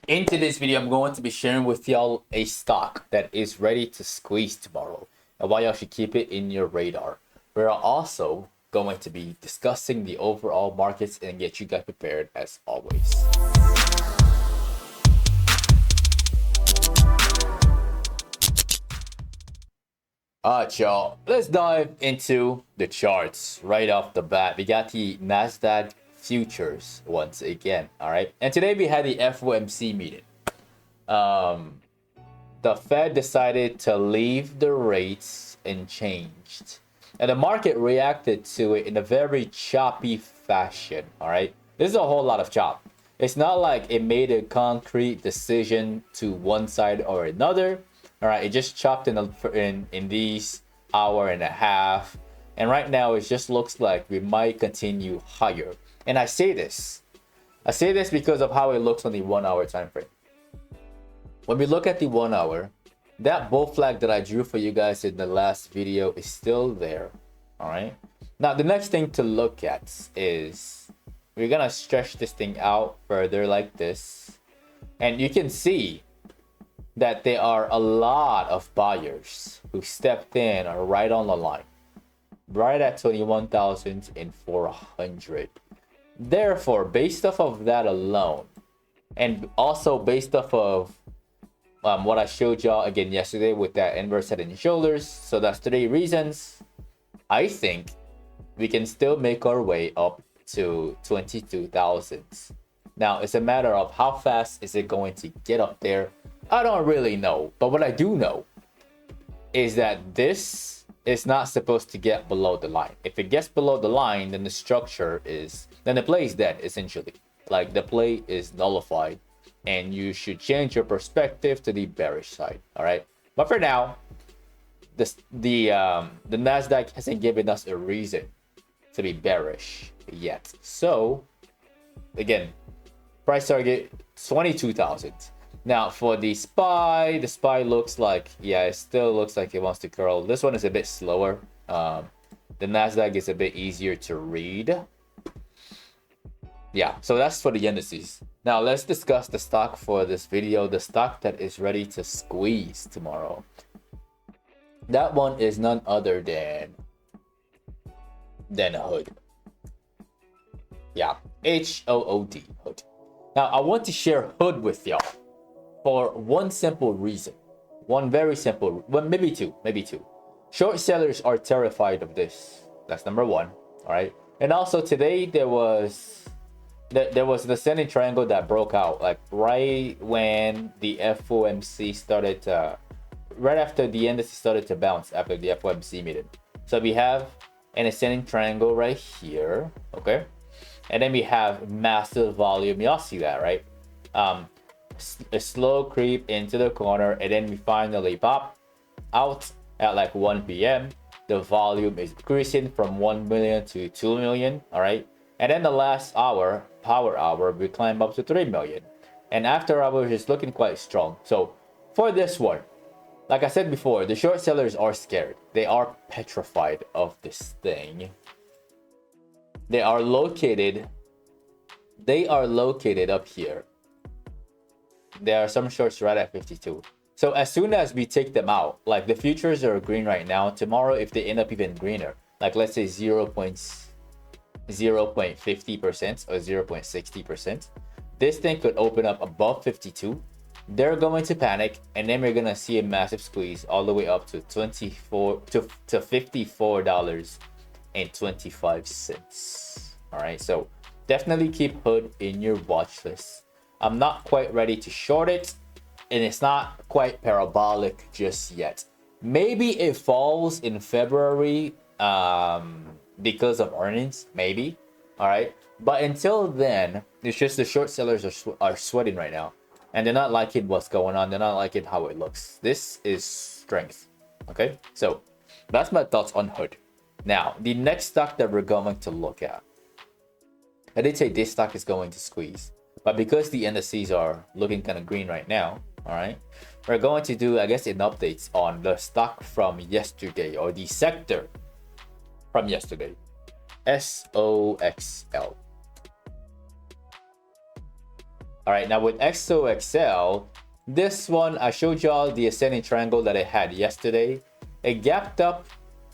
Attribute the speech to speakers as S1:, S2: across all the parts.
S1: Into this video, I'm going to be sharing with y'all a stock that is ready to squeeze tomorrow and why y'all should keep it in your radar. We're also going to be discussing the overall markets and get you guys prepared as always. Alright, y'all, let's dive into the charts right off the bat. We got the NASDAQ futures once again. All right, and today we had the FOMC meeting. The Fed decided to leave the rates unchanged, and the market reacted to it in a very choppy fashion. All right, this is a whole lot of chop. It's not like it made a concrete decision to one side or another. All right, it just chopped in these hour and a half, and right now it just looks like we might continue higher. And I say this because of how it looks on the 1 hour time frame. When we look at the 1 hour, that bull flag that I drew for you guys in the last video is still there. All right. Now the next thing to look at is we're gonna stretch this thing out further like this, and you can see that there are a lot of buyers who stepped in are right on the line, right at 21,400. Therefore, based off of that alone, and also based off of what I showed y'all again yesterday with that inverse head and shoulders, so that's 3 reasons, I think we can still make our way up to 22,000. Now, it's a matter of how fast is it going to get up there. I don't really know, but what I do know is that this is not supposed to get below the line. If it gets below the line, then the play is dead, essentially. Like, the play is nullified, and you should change your perspective to the bearish side. All right, but for now, the Nasdaq hasn't given us a reason to be bearish yet. So again, price target 22,000. Now for the SPY looks like, yeah, it still looks like it wants to curl. This one is a bit slower. The Nasdaq is a bit easier to read. Yeah, so that's for the indices. Now let's discuss the stock for this video, the stock that is ready to squeeze tomorrow. That one is none other than Hood. Yeah, HOOD, Hood. Now I want to share Hood with y'all for one simple reason. One very simple, well, maybe two. Short sellers are terrified of this. That's number one. All right. And also today there was the ascending triangle that broke out, like right when the FOMC started to, right after the indices started to bounce after the FOMC meeting. So we have an ascending triangle right here, okay? And then we have massive volume. Y'all see that, right? A slow creep into the corner, and then we finally pop out at like 1 p.m. The volume is decreasing from 1 million to 2 million, all right? And then the last hour, power hour, we climb up to 3 million. And after hours is looking quite strong. So for this one, like I said before, the short sellers are scared. They are petrified of this thing. They are located up here. There are some shorts right at 52. So as soon as we take them out, like the futures are green right now, tomorrow if they end up even greener, like let's say 0.50% or 0.60%, this thing could open up above 52. They're going to panic, and then we're gonna see a massive squeeze all the way up to $54.25. All right, so definitely keep Hood in your watch list. I'm not quite ready to short it, and it's not quite parabolic just yet. Maybe it falls in February because of earnings, maybe. All right, but until then, it's just the short sellers are sweating right now, and they're not liking what's going on. They're not liking how it looks. This is strength. Okay, so that's my thoughts on Hood. Now the next stock that we're going to look at, I did say this stock is going to squeeze, but because the indices are looking kind of green right now, all right, we're going to do, I guess, an updates on the stock from yesterday, or the sector from yesterday. SOXL. All right, now with XOXL, this one I showed y'all the ascending triangle that it had yesterday. It gapped up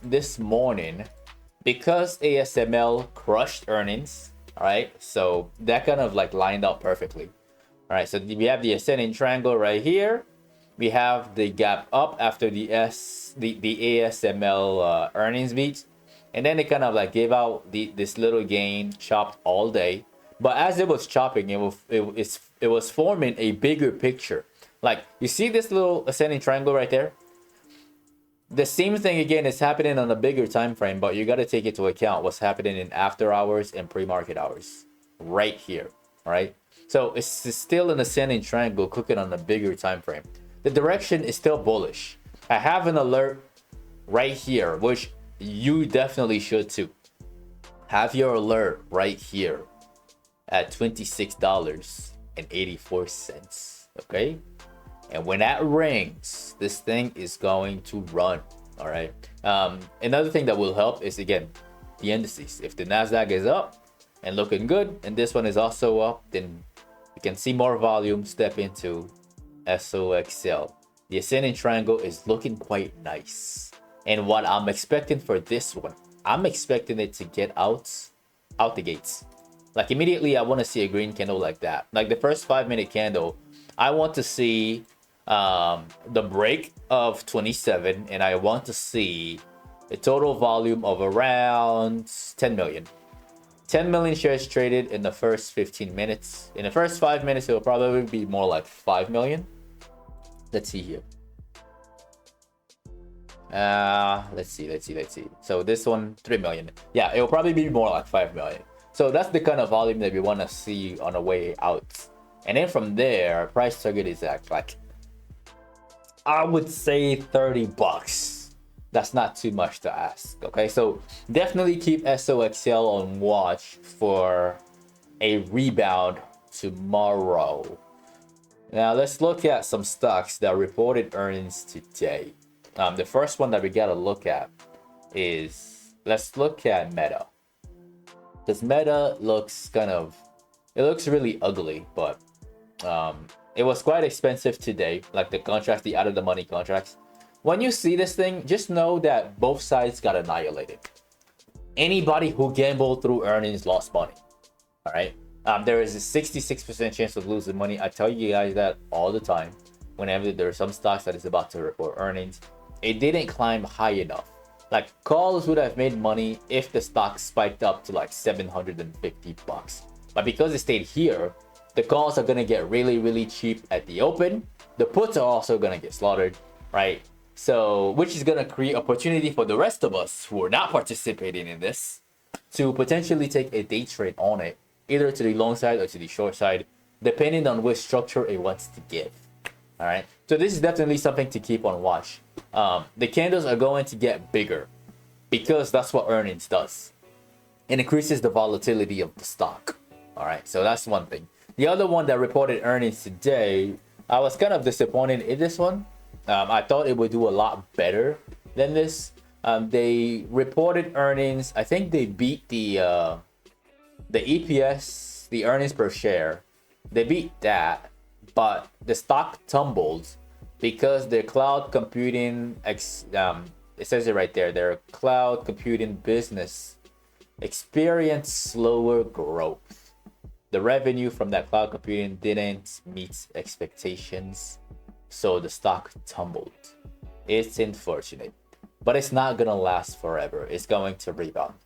S1: this morning because ASML crushed earnings. All right, so that kind of like lined up perfectly. All right, so we have the ascending triangle right here. We have the gap up after the ASML earnings beat, and then it kind of like gave out this little gain, chopped all day. But as it was chopping, it was forming a bigger picture. Like, you see this little ascending triangle right there? The same thing again is happening on a bigger time frame, but you got to take into account what's happening in after hours and pre-market hours right here. All right, so it's still an ascending triangle cooking on a bigger time frame. The direction is still bullish. I have an alert right here, which you definitely should too. Have your alert right here at $26.84. Okay, and when that rings, this thing is going to run. All right, another thing that will help is, again, the indices. If the Nasdaq is up and looking good, and this one is also up, then you can see more volume step into SOXL. The ascending triangle is looking quite nice, and what I'm expecting for this one, I'm expecting it to get out the gates. Like, immediately I want to see a green candle like that. Like the first 5-minute candle, I want to see the break of 27, and I want to see a total volume of around 10 million. 10 million shares traded in the first 15 minutes. In the first 5 minutes, it will probably be more like 5 million. Let's see here. Let's see. So this one, 3 million. Yeah, it will probably be more like 5 million. So that's the kind of volume that we want to see on the way out. And then from there, price target is at, like, I would say $30. That's not too much to ask. Okay, so definitely keep SOXL on watch for a rebound tomorrow. Now let's look at some stocks that reported earnings today. The first one that we gotta look at is, let's look at Meta. Because Meta looks it looks really ugly, but it was quite expensive today. Like the contracts, the out of the money contracts. When you see this thing, just know that both sides got annihilated. Anybody who gambled through earnings lost money. All right. There is a 66% chance of losing money. I tell you guys that all the time. Whenever there are some stocks that is about to report earnings, it didn't climb high enough. Like, calls would have made money if the stock spiked up to like $750. But because it stayed here, the calls are gonna get really, really cheap at the open. The puts are also gonna get slaughtered, right? So, which is gonna create opportunity for the rest of us who are not participating in this to potentially take a day trade on it, either to the long side or to the short side, depending on which structure it wants to give. All right, so this is definitely something to keep on watch. The candles are going to get bigger because that's what earnings does. It increases the volatility of the stock. All right, so that's one thing. The other one that reported earnings today, I was kind of disappointed in this one. I thought it would do a lot better than this. They reported earnings. I think they beat the EPS, the earnings per share. They beat that, but the stock tumbled because their cloud computing, it says it right there, their cloud computing business experienced slower growth. The revenue from that cloud computing didn't meet expectations, so the stock tumbled. It's unfortunate, but it's not gonna last forever. It's going to rebound.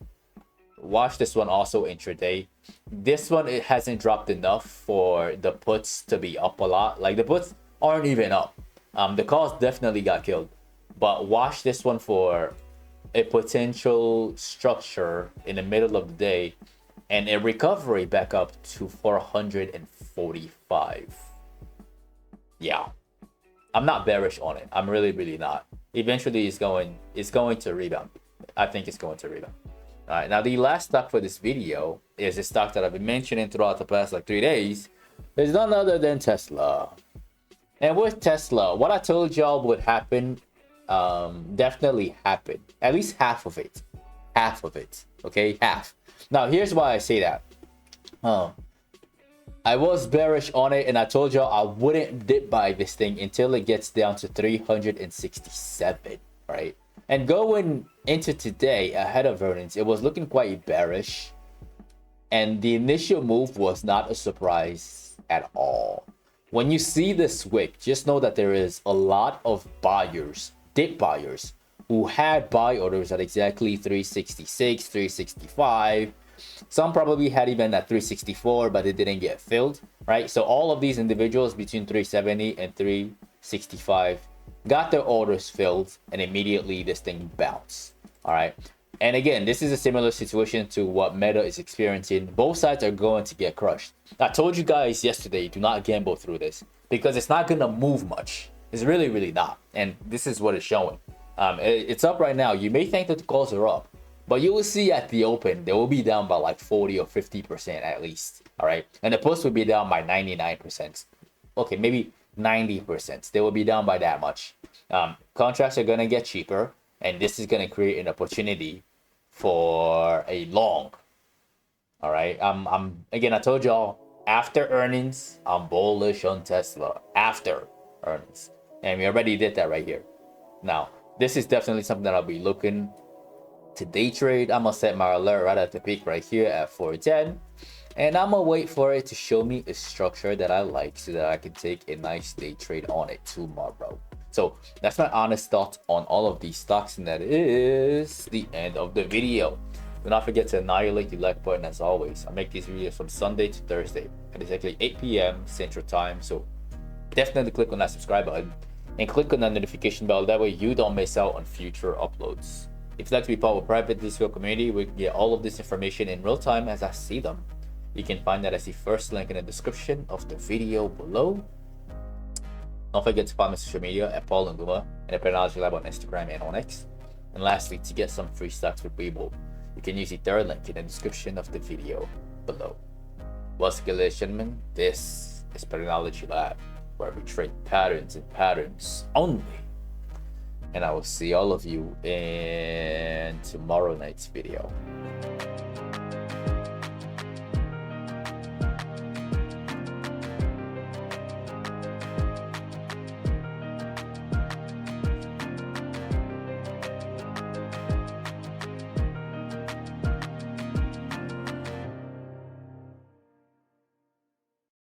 S1: Watch this one also intraday. This one, it hasn't dropped enough for the puts to be up a lot. Like, the puts aren't even up. The calls definitely got killed, but watch this one for a potential structure in the middle of the day and a recovery back up to 445. Yeah, I'm not bearish on it. I'm really not. Eventually it's going to rebound. I think it's going to rebound. All right, now the last stock for this video is a stock that I've been mentioning throughout the past like 3 days. It's none other than Tesla. And with Tesla, what I told y'all would happen definitely happened. At least half of it. Okay, half. Now here's why I say that. I was bearish on it, and I told y'all I wouldn't dip buy this thing until it gets down to 367, right? And going into today ahead of earnings, it was looking quite bearish, and the initial move was not a surprise at all. When you see this wick, just know that there is a lot of buyers, dip buyers, who had buy orders at exactly 366, 365. Some probably had even at 364, but it didn't get filled, right? So all of these individuals between 370 and 365 got their orders filled, and immediately this thing bounced. All right. And again, this is a similar situation to what Meta is experiencing. Both sides are going to get crushed. I told you guys yesterday, do not gamble through this because it's not going to move much. It's really, really not. And this is what it's showing. It's up right now. You may think that the calls are up, but you will see at the open, they will be down by like 40 or 50% at least. All right. And the puts will be down by 99%. Okay, maybe 90%. They will be down by that much. Contracts are going to get cheaper, and this is going to create an opportunity for a long. All right. Again, I told y'all after earnings, I'm bullish on Tesla after earnings, and we already did that right here. Now, this is definitely something that I'll be looking to day trade. I'm gonna set my alert right at the peak right here at 410, and I'm gonna wait for it to show me a structure that I like so that I can take a nice day trade on it tomorrow. So that's my honest thoughts on all of these stocks, and that is the end of the video. Do not forget to annihilate the like button as always. I make these videos from Sunday to Thursday at exactly 8 p.m. Central Time, so definitely click on that subscribe button and click on that notification bell. That way you don't miss out on future uploads. If you'd like to be part of a private Discord community, we can get all of this information in real time as I see them. You can find that as the first link in the description of the video below. Don't forget to follow my social media at Paul Nguma and the Patternology Lab on Instagram and on X. And lastly, to get some free stocks with Webull, you can use the third link in the description of the video below. What's good, ladies and gentlemen? This is Patternology Lab, where we trade patterns and patterns only. And I will see all of you in tomorrow night's video.